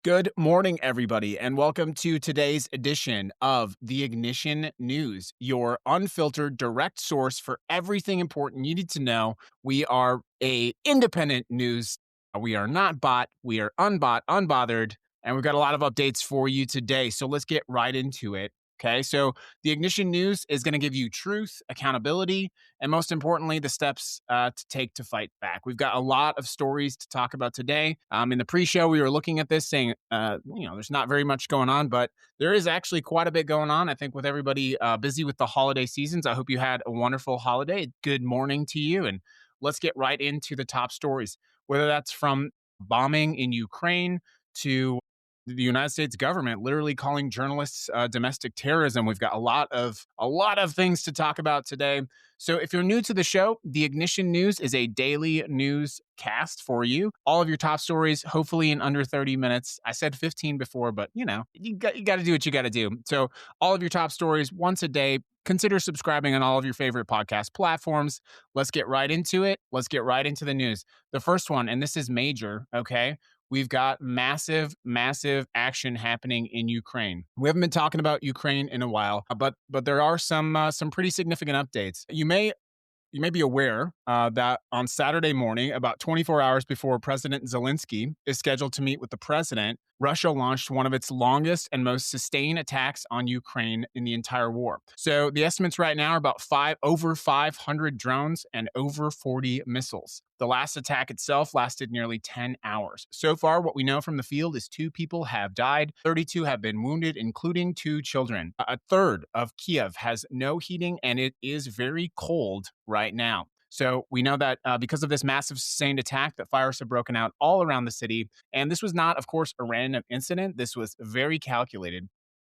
Good morning, everybody, and welcome to today's edition of the Ignition News, your unfiltered direct source for everything important you need to know. We are a independent news. We are not bought. We are unbothered, and we've got a lot of updates for you today. So let's get right into it. Okay, so the Ignition News is going to give you truth, accountability, and most importantly, the steps to take to fight back. We've got a lot of stories to talk about today. In the pre-show, we were looking at this saying, there's not very much going on, but there is actually quite a bit going on. I think with everybody busy with the holiday seasons, I hope you had a wonderful holiday. Good morning to you, and let's get right into the top stories, whether that's from bombing in Ukraine to the United States government literally calling journalists domestic terrorism. We've got a lot of things to talk about today. So if you're new to the show, the Ignition News is a daily news cast for you. All of your top stories, hopefully in under 30 minutes. I said 15 before, but you got to do what you got to do. So all of your top stories once a day. Consider subscribing on all of your favorite podcast platforms. Let's get right into it. Let's get right into the news. The first one, and this is major, okay? We've got massive action happening in Ukraine. We haven't been talking about Ukraine in a while, but there are some pretty significant updates. You may be aware that on Saturday morning, about 24 hours before President Zelensky is scheduled to meet with the president, Russia launched one of its longest and most sustained attacks on Ukraine in the entire war. So the estimates right now are about over 500 drones and over 40 missiles. The last attack itself lasted nearly 10 hours. So far, what we know from the field is 2 people have died, 32 have been wounded, including 2 children. A third of Kyiv has no heating, and it is very cold right now. So we know that because of this massive sustained attack, that fires have broken out all around the city. And this was not, of course, a random incident. This was very calculated.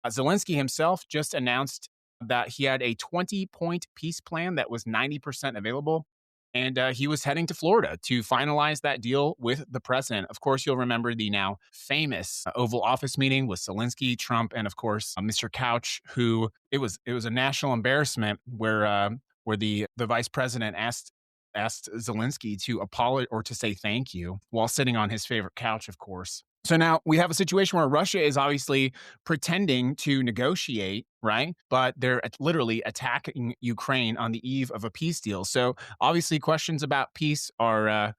Zelensky himself just announced that he had a 20-point peace plan that was 90% available. And he was heading to Florida to finalize that deal with the president. Of course, you'll remember the now famous Oval Office meeting with Zelensky, Trump, and of course, Mr. Couch, who it was a national embarrassment where the vice president asked Zelensky to apologize or to say thank you while sitting on his favorite couch, of course. So now we have a situation where Russia is obviously pretending to negotiate, right? But they're literally attacking Ukraine on the eve of a peace deal. So obviously questions about peace are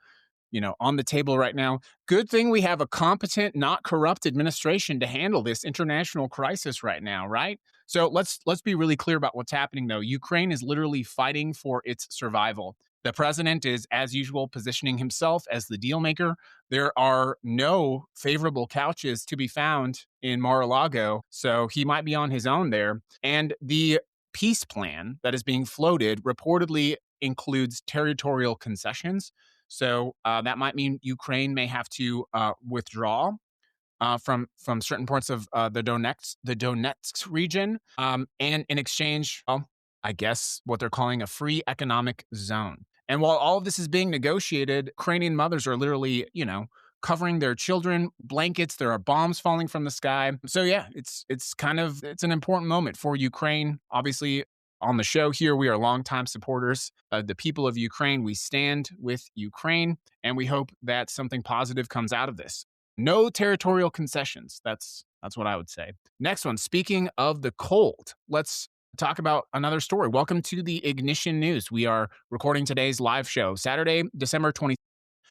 on the table right now. Good thing we have a competent, not corrupt administration to handle this international crisis right now, right? So let's be really clear about what's happening, though. Ukraine is literally fighting for its survival. The president is, as usual, positioning himself as the deal maker. There are no favorable couches to be found in Mar-a-Lago, so he might be on his own there. And the peace plan that is being floated reportedly includes territorial concessions. So that might mean Ukraine may have to withdraw from certain parts of the Donetsk region, and in exchange, well, I guess what they're calling a free economic zone. And while all of this is being negotiated, Ukrainian mothers are literally, covering their children, blankets. There are bombs falling from the sky. So yeah, it's an important moment for Ukraine. Obviously, on the show here, we are longtime supporters of the people of Ukraine. We stand with Ukraine, and we hope that something positive comes out of this. No territorial concessions. That's what I would say. Next one, speaking of the cold, let's talk about another story. Welcome to the Ignition News. We are recording today's live show, Saturday, December 20th.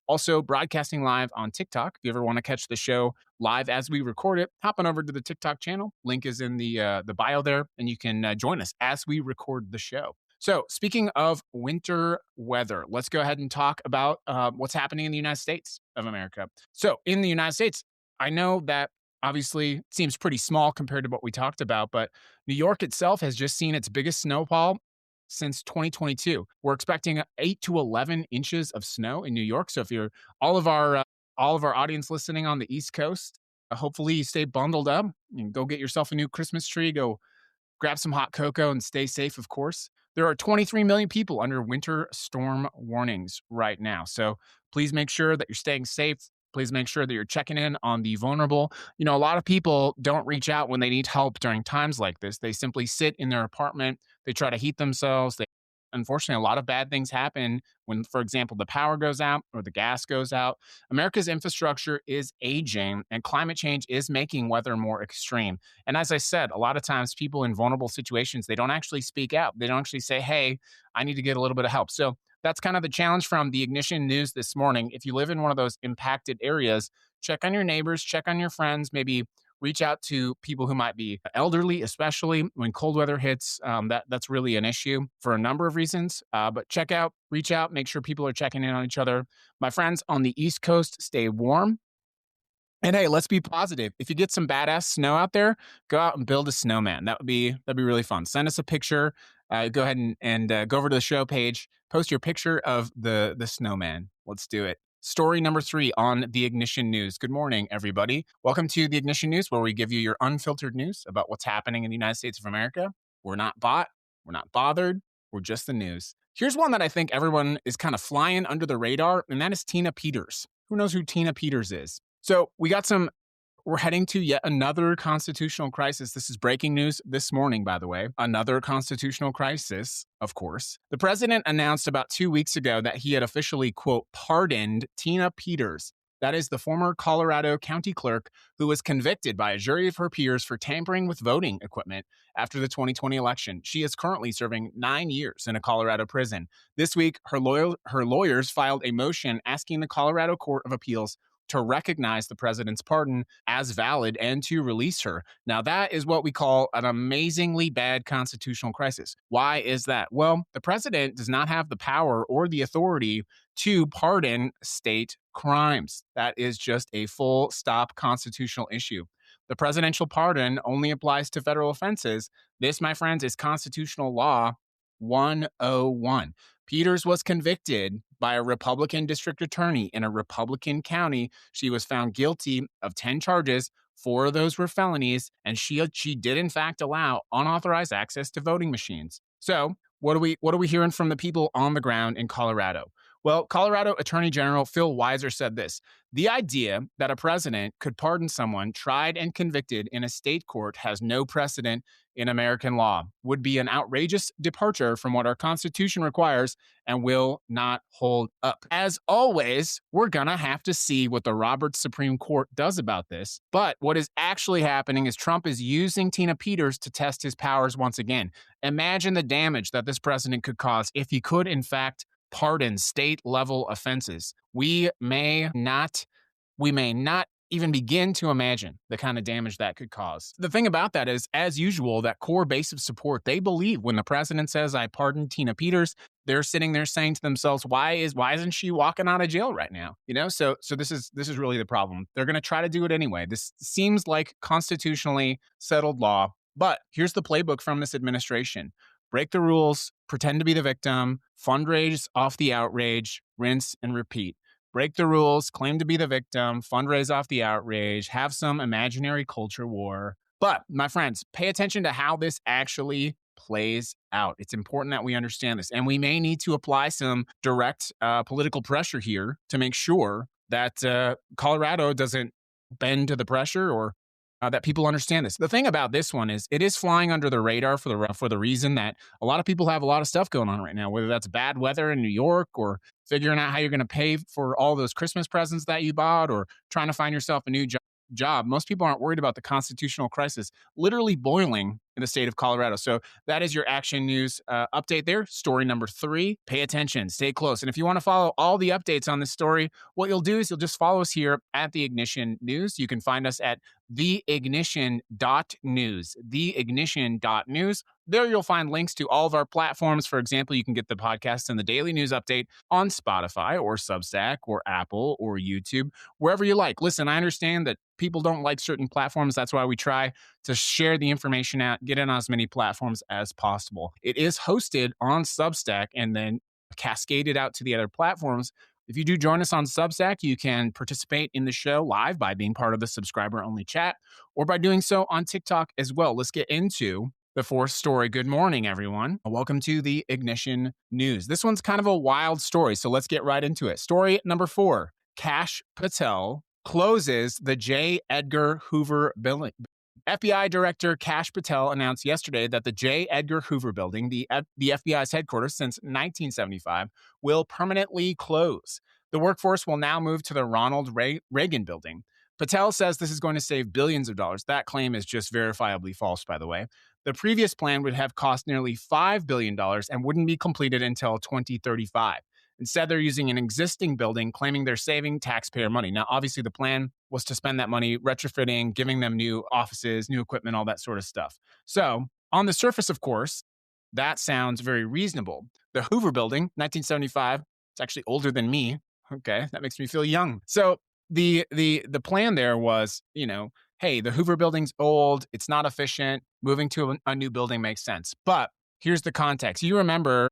Also broadcasting live on TikTok. If you ever want to catch the show live as we record it, hop on over to the TikTok channel. Link is in the bio there, and you can join us as we record the show. So speaking of winter weather, let's go ahead and talk about what's happening in the United States of America. So in the United States, I know that obviously seems pretty small compared to what we talked about, but New York itself has just seen its biggest snowfall since 2022. We're expecting 8 to 11 inches of snow in New York. So if you're all of our audience listening on the East Coast, hopefully you stay bundled up and go get yourself a new Christmas tree, go grab some hot cocoa and stay safe, of course. There are 23 million people under winter storm warnings right now. So please make sure that you're staying safe. Please make sure that you're checking in on the vulnerable. A lot of people don't reach out when they need help during times like this. They simply sit in their apartment. They try to heat themselves. unfortunately, a lot of bad things happen when, for example, the power goes out or the gas goes out. America's infrastructure is aging, and climate change is making weather more extreme. And as I said, a lot of times people in vulnerable situations, they don't actually speak out. They don't actually say, hey, I need to get a little bit of help. So that's kind of the challenge from the Ignition News this morning. If you live in one of those impacted areas, check on your neighbors, check on your friends, maybe reach out to people who might be elderly, especially when cold weather hits. That's really an issue for a number of reasons. But check out, reach out, make sure people are checking in on each other. My friends on the East Coast, stay warm. And hey, let's be positive. If you get some badass snow out there, go out and build a snowman. That'd be really fun. Send us a picture. Go ahead and go over to the show page. Post your picture of the snowman. Let's do it. Story number 3 on the Ignition News. Good morning, everybody. Welcome to the Ignition News, where we give you your unfiltered news about what's happening in the United States of America. We're not bought. We're not bothered. We're just the news. Here's one that I think everyone is kind of flying under the radar, and that is Tina Peters. Who knows who Tina Peters is? So we're heading to yet another constitutional crisis. This is breaking news this morning, by the way. Another constitutional crisis, of course. The president announced about 2 weeks ago that he had officially, quote, pardoned Tina Peters. That is the former Colorado county clerk who was convicted by a jury of her peers for tampering with voting equipment after the 2020 election. She is currently serving 9 years in a Colorado prison. This week, her lawyers filed a motion asking the Colorado Court of Appeals to recognize the president's pardon as valid and to release her. Now, that is what we call an amazingly bad constitutional crisis. Why is that? Well, the president does not have the power or the authority to pardon state crimes. That is just a full stop constitutional issue. The presidential pardon only applies to federal offenses. This, my friends, is constitutional law 101. Peters was convicted by a Republican district attorney in a Republican county. She was found guilty of 10 charges. 4 of those were felonies, and she did in fact allow unauthorized access to voting machines. So, what are we hearing from the people on the ground in Colorado? Well, Colorado Attorney General Phil Weiser said this: the idea that a president could pardon someone tried and convicted in a state court has no precedent in American law, would be an outrageous departure from what our Constitution requires, and will not hold up. As always, we're gonna have to see what the Roberts Supreme Court does about this. But what is actually happening is Trump is using Tina Peters to test his powers once again. Imagine the damage that this president could cause if he could, in fact, pardon state-level offenses. We may not even begin to imagine the kind of damage that could cause. The thing about that is, as usual, that core base of support, they believe when the president says, I pardon Tina Peters, they're sitting there saying to themselves, why isn't she walking out of jail right now? You know, so this is really the problem. They're going to try to do it anyway. This seems like constitutionally settled law, but here's the playbook from this administration. Break the rules, pretend to be the victim, fundraise off the outrage, rinse and repeat. Break the rules, claim to be the victim, fundraise off the outrage, have some imaginary culture war. But, my friends, pay attention to how this actually plays out. It's important that we understand this. And we may need to apply some direct political pressure here to make sure that Colorado doesn't bend to the pressure, or that people understand this. The thing about this one is it is flying under the radar for the reason that a lot of people have a lot of stuff going on right now, whether that's bad weather in New York, or figuring out how you're going to pay for all those Christmas presents that you bought, or trying to find yourself a new job. Most people aren't worried about the constitutional crisis literally boiling in the state of Colorado. So that is your action news update there. Story number 3. Pay attention, stay close. And if you want to follow all the updates on this story, what you'll do is you'll just follow us here at the Ignition News. You can find us at theignition.news, theignition.news. There you'll find links to all of our platforms. For example, you can get the podcast and the daily news update on Spotify or Substack or Apple or YouTube, wherever you like. Listen, I understand that people don't like certain platforms. That's why we try to share the information out, get in on as many platforms as possible. It is hosted on Substack and then cascaded out to the other platforms. If you do join us on Substack, you can participate in the show live by being part of the subscriber-only chat, or by doing so on TikTok as well. Let's get into the 4th story. Good morning, everyone. Welcome to the Ignition News. This one's kind of a wild story, so let's get right into it. Story number 4, Kash Patel closes the J. Edgar Hoover FBI Director Kash Patel announced yesterday that the J. Edgar Hoover Building, the FBI's headquarters since 1975, will permanently close. The workforce will now move to the Ronald Reagan Building. Patel says this is going to save billions of dollars. That claim is just verifiably false, by the way. The previous plan would have cost nearly $5 billion and wouldn't be completed until 2035. Instead, they're using an existing building, claiming they're saving taxpayer money. Now, obviously, the plan was to spend that money retrofitting, giving them new offices, new equipment, all that sort of stuff. So, on the surface, of course, that sounds very reasonable. The Hoover Building, 1975, it's actually older than me. Okay, that makes me feel young. So, the plan there was, hey, the Hoover Building's old, it's not efficient, moving to a new building makes sense. But here's the context. You remember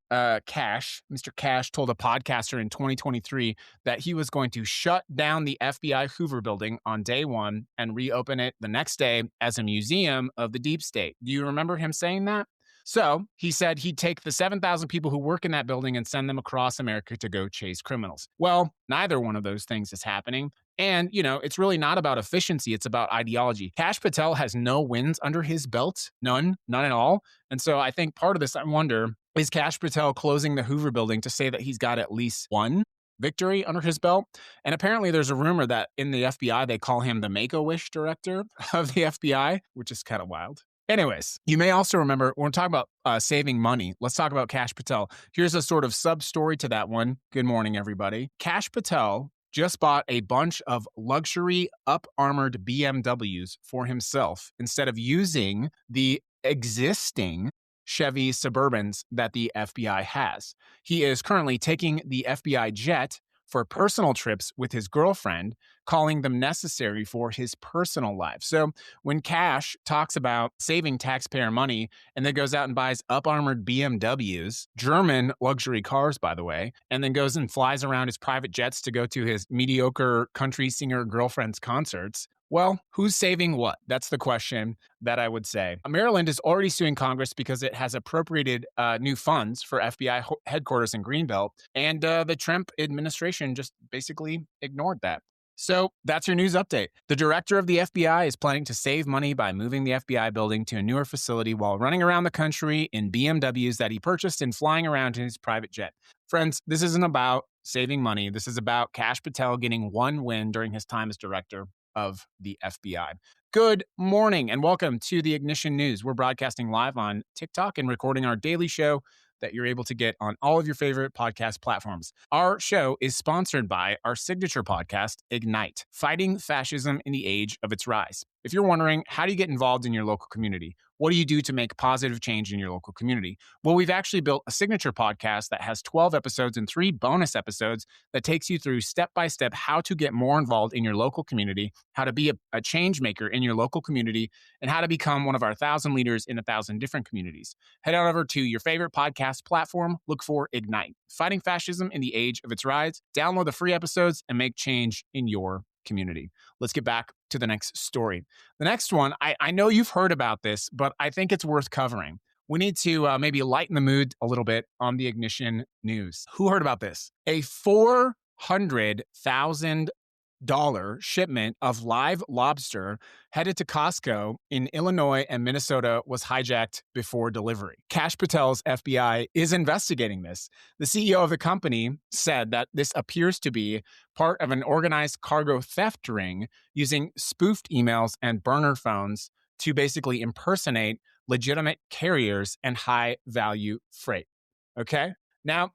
Kash, Mr. Kash told a podcaster in 2023 that he was going to shut down the FBI Hoover Building on day one and reopen it the next day as a museum of the deep state. Do you remember him saying that? So he said he'd take the 7,000 people who work in that building and send them across America to go chase criminals. Well, neither one of those things is happening. And, it's really not about efficiency. It's about ideology. Kash Patel has no wins under his belt. None at all. And so I think part of this, I wonder, is Kash Patel closing the Hoover Building to say that he's got at least one victory under his belt? And apparently there's a rumor that in the FBI, they call him the Make-A-Wish director of the FBI, which is kind of wild. Anyways, you may also remember when we're talking about saving money, let's talk about Kash Patel. Here's a sort of sub-story to that one. Good morning, everybody. Kash Patel just bought a bunch of luxury up-armored BMWs for himself instead of using the existing Chevy Suburbans that the FBI has. He is currently taking the FBI jet for personal trips with his girlfriend, calling them necessary for his personal life. So when Kash talks about saving taxpayer money and then goes out and buys up-armored BMWs, German luxury cars, by the way, and then goes and flies around his private jets to go to his mediocre country singer girlfriend's concerts, well, who's saving what? That's the question that I would say. Maryland is already suing Congress because it has appropriated new funds for FBI headquarters in Greenbelt, and the Trump administration just basically ignored that. So that's your news update. The director of the FBI is planning to save money by moving the FBI building to a newer facility while running around the country in BMWs that he purchased and flying around in his private jet. Friends, this isn't about saving money. This is about Kash Patel getting one win during his time as director of the FBI. Good morning and welcome to the Ignition News. We're broadcasting live on TikTok and recording our daily show that you're able to get on all of your favorite podcast platforms. Our show is sponsored by our signature podcast, Ignite, Fighting Fascism in the Age of Its Rise. If you're wondering, how do you get involved in your local community? What do you do to make positive change in your local community? Well, we've actually built a signature podcast that has 12 episodes and 3 bonus episodes that takes you through step-by-step how to get more involved in your local community, how to be a change maker in your local community, and how to become one of our 1,000 leaders in 1,000 different communities. Head on over to your favorite podcast platform, look for Ignite, Fighting Fascism in the Age of Its Rise, download the free episodes, and make change in your community. Let's get back to the next story. The next one, I know you've heard about this, but I think it's worth covering. We need to maybe lighten the mood a little bit on the Ignition News. Who heard about this? A $400,000 shipment of live lobster headed to Costco in Illinois and Minnesota was hijacked before delivery. Kash Patel's FBI is investigating this. The CEO of the company said that this appears to be part of an organized cargo theft ring using spoofed emails and burner phones to basically impersonate legitimate carriers and high-value freight. Okay? Now,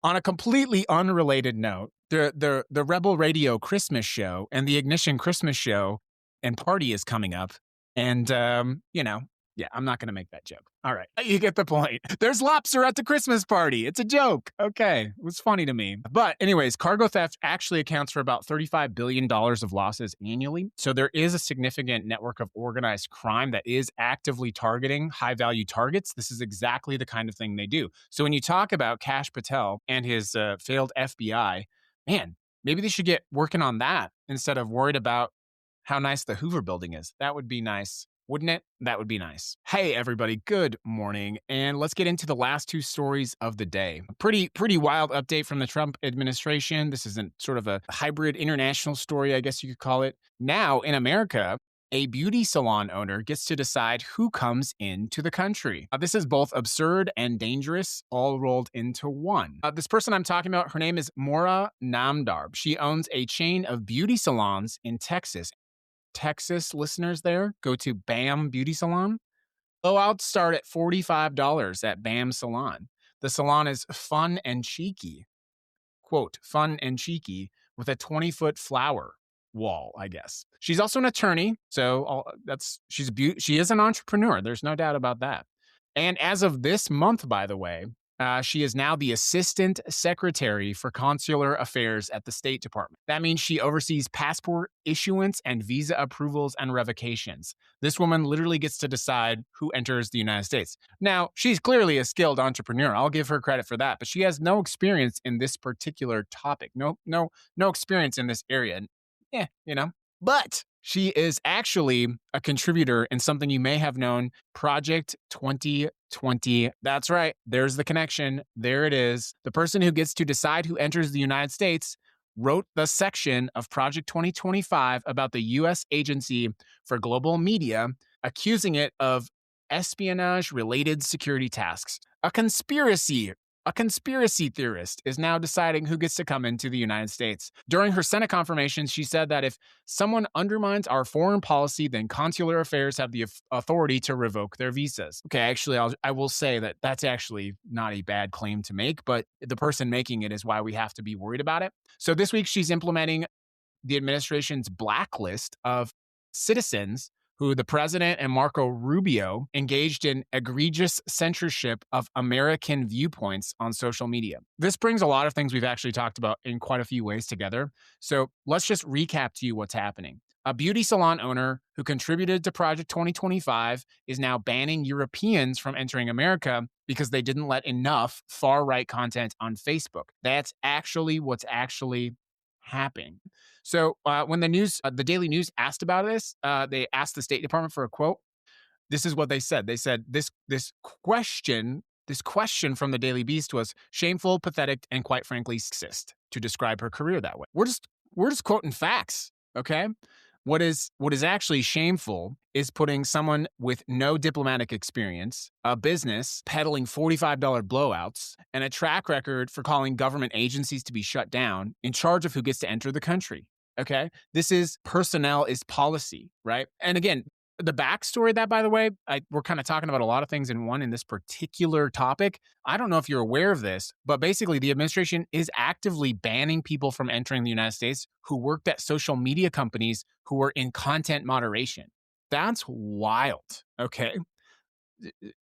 on a completely unrelated note, the Rebel Radio Christmas show and the Ignition Christmas show and party is coming up. And, yeah, I'm not going to make that joke. All right. You get the point. There's lobster at the Christmas party. It's a joke. Okay. It was funny to me. But anyways, cargo theft actually accounts for about $35 billion of losses annually. So there is a significant network of organized crime that is actively targeting high-value targets. This is exactly the kind of thing they do. So when you talk about Kash Patel and his failed FBI, man, maybe they should get working on that instead of worried about how nice the Hoover building is. That would be nice. Wouldn't it? That would be nice. Hey, everybody. Good morning. And let's get into the last 2 stories of the day. Pretty wild update from the Trump administration. This is sort of a hybrid international story, I guess you could call it. Now, in America, A beauty salon owner gets to decide who comes into the country. This is both absurd and dangerous, all rolled into one. This person I'm talking about, her name is Mora Namdarb. She owns a chain of beauty salons in Texas. Texas listeners there, go to BAM Beauty Salon. Blowouts start at $45 at BAM Salon. The salon is fun and cheeky. Quote, fun and cheeky with a 20-foot flower wall, I guess. She's also an attorney, so she is an entrepreneur. There's no doubt about that. And as of this month, by the way, she is now the Assistant Secretary for Consular Affairs at the State Department. That means she oversees passport issuance and visa approvals and revocations. This woman literally gets to decide who enters the United States. Now, she's clearly a skilled entrepreneur. I'll give her credit for that, but she has no experience in this particular topic. No experience in this area. Yeah, But she is actually a contributor in something you may have known, Project 2020. That's right. There's the connection. There it is. The person who gets to decide who enters the United States wrote the section of Project 2025 about the U.S. Agency for Global Media, accusing it of espionage-related security tasks. A conspiracy theorist is now deciding who gets to come into the United States. During her Senate confirmation, she said that if someone undermines our foreign policy, then consular affairs have the authority to revoke their visas. Okay, actually, I will say that that's actually not a bad claim to make, but the person making it is why we have to be worried about it. So this week, she's implementing the administration's blacklist of citizens who the president and Marco Rubio engaged in egregious censorship of American viewpoints on social media. This brings a lot of things we've actually talked about in quite a few ways together. So let's just recap to you what's happening. A beauty salon owner who contributed to Project 2025 is now banning Europeans from entering America because they didn't let enough far-right content on Facebook. That's actually what's actually happening. So when the Daily News asked about this, they asked the State Department for a quote. This is what they said. They said this question from the Daily Beast was shameful, pathetic, and quite frankly sexist to describe her career that way. We're just quoting facts, okay? What is actually shameful is putting someone with no diplomatic experience, a business peddling $45 blowouts, and a track record for calling government agencies to be shut down in charge of who gets to enter the country. Okay? This is personnel is policy, right? And again, the backstory of that, by the way, we're kind of talking about a lot of things in one in this particular topic. I don't know if you're aware of this, but basically the administration is actively banning people from entering the United States who worked at social media companies who were in content moderation. That's wild, okay?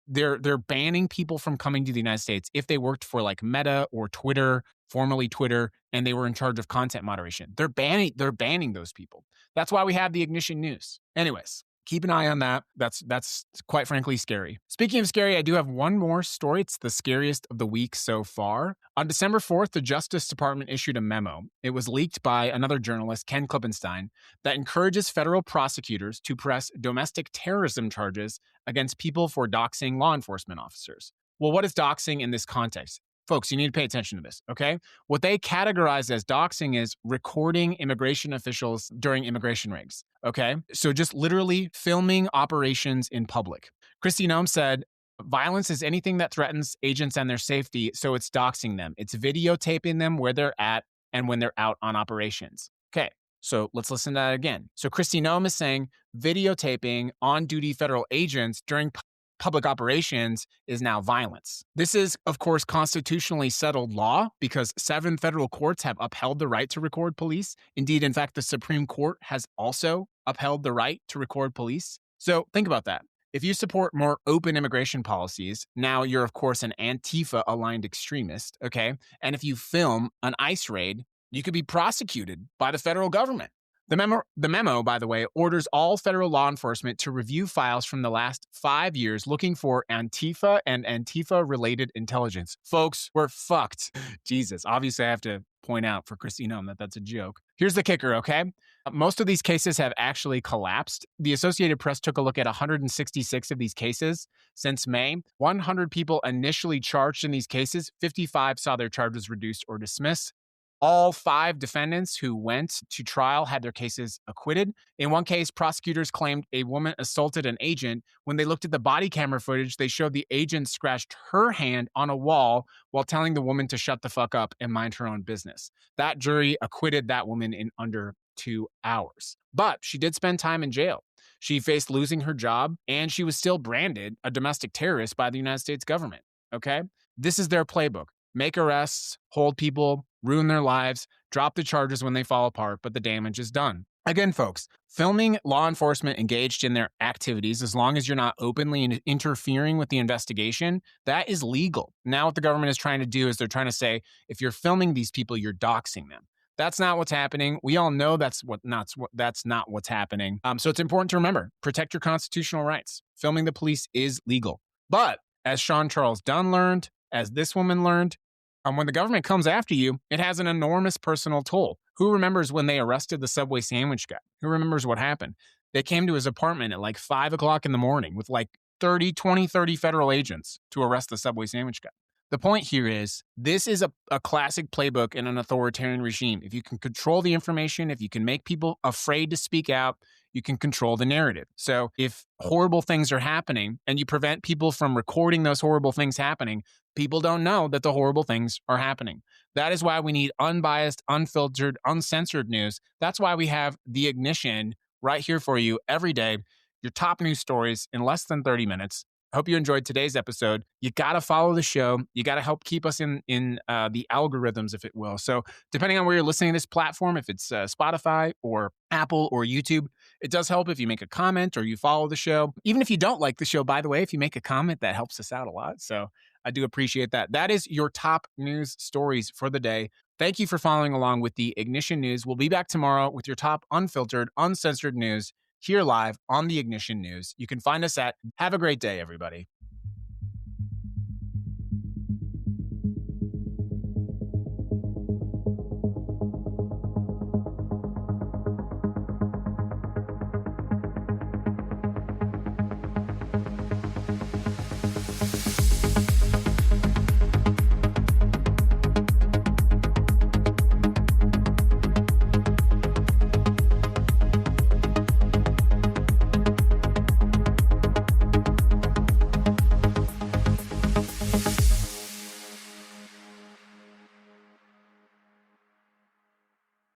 They're banning people from coming to the United States if they worked for like Meta or Twitter, formerly Twitter, and they were in charge of content moderation. They're banning those people. That's why we have the Ignition News. Anyways, keep an eye on that. That's quite frankly scary. Speaking of scary, I do have one more story. It's the scariest of the week so far. On December 4th, the Justice Department issued a memo. It was leaked by another journalist, Ken Klippenstein, that encourages federal prosecutors to press domestic terrorism charges against people for doxing law enforcement officers. Well, what is doxing in this context? Folks, you need to pay attention to this, okay? What they categorize as doxing is recording immigration officials during immigration raids, okay? So just literally filming operations in public. Kristi Noem said, violence is anything that threatens agents and their safety, so it's doxing them. It's videotaping them where they're at and when they're out on operations. Okay, so let's listen to that again. So Kristi Noem is saying videotaping on-duty federal agents during public operations is now violence. This is, of course, constitutionally settled law because 7 federal courts have upheld the right to record police. Indeed, in fact, the Supreme Court has also upheld the right to record police. So think about that. If you support more open immigration policies, now you're, of course, an Antifa-aligned extremist, okay? And if you film an ICE raid, you could be prosecuted by the federal government. The memo, by the way, orders all federal law enforcement to review files from the last 5 years looking for Antifa and Antifa-related intelligence. Folks, we're fucked. Jesus. Obviously, I have to point out for Kristi Noem that that's a joke. Here's the kicker, okay? Most of these cases have actually collapsed. The Associated Press took a look at 166 of these cases since May. 100 people initially charged in these cases. 55 saw their charges reduced or dismissed. All 5 defendants who went to trial had their cases acquitted. In one case, prosecutors claimed a woman assaulted an agent. When they looked at the body camera footage, they showed the agent scratched her hand on a wall while telling the woman to shut the fuck up and mind her own business. That jury acquitted that woman in under 2 hours. But she did spend time in jail. She faced losing her job, and she was still branded a domestic terrorist by the United States government. Okay? This is their playbook. Make arrests, hold people, ruin their lives, drop the charges when they fall apart, but the damage is done. Again, folks, filming law enforcement engaged in their activities, as long as you're not openly interfering with the investigation, that is legal. Now what the government is trying to do is they're trying to say, if you're filming these people, you're doxing them. That's not what's happening. We all know that's not what's happening. So it's important to remember, protect your constitutional rights. Filming the police is legal. But as Sean Charles Dunn learned, as this woman learned, when the government comes after you, it has an enormous personal toll. Who remembers when they arrested the Subway sandwich guy? Who remembers what happened? They came to his apartment at like 5 o'clock in the morning with like 30 federal agents to arrest the Subway sandwich guy. The point here is this is a classic playbook in an authoritarian regime. If you can control the information, if you can make people afraid to speak out, you can control the narrative. So if horrible things are happening and you prevent people from recording those horrible things happening, people don't know that the horrible things are happening. That is why we need unbiased, unfiltered, uncensored news. That's why we have The Ignition right here for you every day. Your top news stories in less than 30 minutes. I hope you enjoyed today's episode. You got to follow the show. You got to help keep us in the algorithms, if it will. So depending on where you're listening to this platform, if it's Spotify or Apple or YouTube, it does help if you make a comment or you follow the show. Even if you don't like the show, by the way, if you make a comment, that helps us out a lot. So I do appreciate that. That is your top news stories for the day. Thank you for following along with the Ignition News. We'll be back tomorrow with your top unfiltered, uncensored news here live on the Ignition News. You can find us at. Have a great day, everybody.